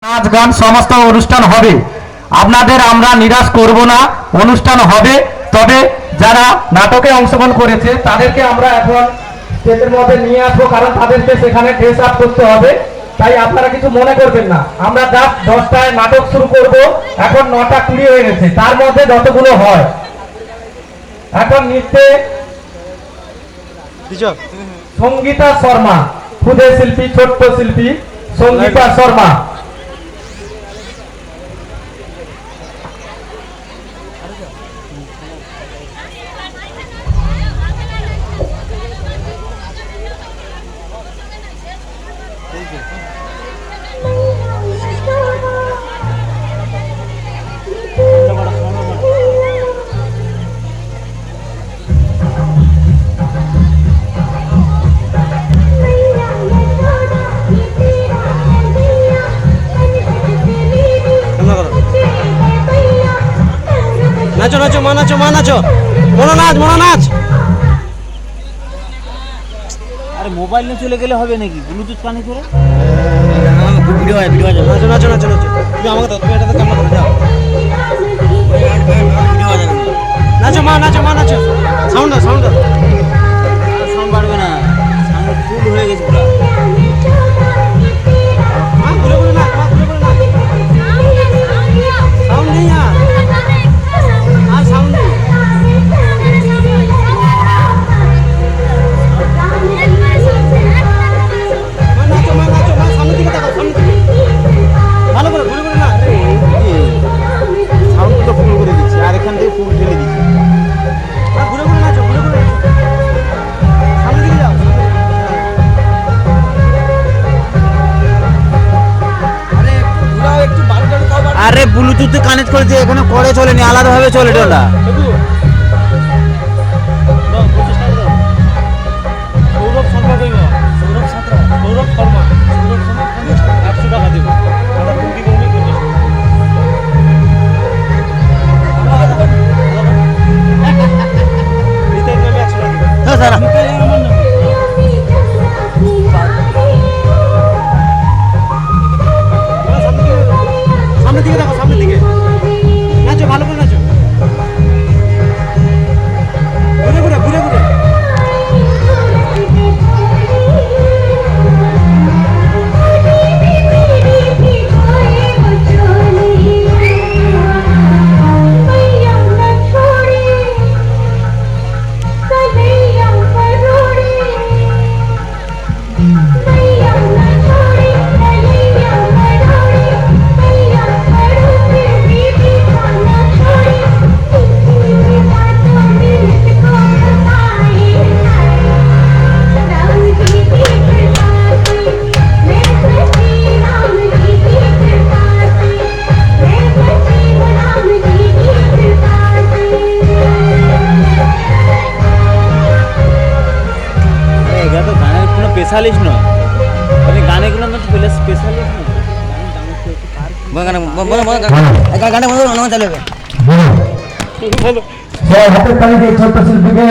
নাচ গান সমস্ত অনুষ্ঠান হবে। আপনাদের আমরা নিরাশ করব না, অনুষ্ঠান হবে। তবে যারা নাটকে অংশগ্রহণ করেছে তাদেরকে আমরা এখন স্টেজের মধ্যে নিয়ে আসবো, কারণ তাদেরকে সেখানে ড্রেস আপ করতে হবে। তাই আপনারা কিছু মনে করবেন না। আমরা জাস্ট 10টায় নাটক শুরু করব, এখন 9টা 20 হয়ে গেছে, তার মধ্যে যতগুলো হয়। এখন নৃত্যে সঙ্গীতা শর্মা, ক্ষুদে শিল্পী, ছোট্ট শিল্পী সঙ্গীতা শর্মা। নাচো নাচো মা নাচো, মা নাচো, মনো নাচ, মনো নাচ। আরে মোবাইল নিয়ে চলে গেলে হবে নাকি? ব্লুটুথ কানে করে ভিডিও হয়, ভিডিও হয়। নাচো নাচো নাচো নাচো। তুমি আমাকে দাও, তুমি এটাতে ক্যামেরা করে যাও। নাচো মা নাচো, মা নাচো। সাউন্ড দাও, সাউন্ড দাও। সাউন্ড বাড়বে না, সাউন্ড ফুল হয়ে গেছে পুরো। মা ঘুরে ঘুরে নাচ, মা ঘুরে ঘুরে নাচ। সাউন্ড নেই আর সাউন্ড নেই। ভালো করে ঘুরে ঘুরে না, সাউন্ডগুলো ফুল করে দিচ্ছি আর এখান থেকে ফুল ঢেলে দিচ্ছি। ঘুরে ঘুরে নাচো, ঘুরে ঘুরে সামনে দিকে যাও। আরে ব্লুটুথে কানেক্ট করে দিয়ে এখানে করে চলেনি, আলাদাভাবে চলে ওটা। সৌরভ শর্মা কইব, সৌরভ সাঁতরা, সৌরভ শর্মা, সৌরভ শর্মা 100 টাকা দেব। দাদা কুন্টি কমে করতে নিতে নেবে 100 টাকা। হ্যাঁ স্যার, সামনের দিকে দেখো, সামনের দিকে নাচো, ভালো করে নাচো। ঘুরে ঘুরে ঘুরে ঘুরে স্পেশালিস্ট নয়, মানে গানেগুলো না স্পেশালিস্ট নয়। গানে গানে গানে চালবে। বলো হাতের তালি দিয়ে ছোট্ট শিল্পীকে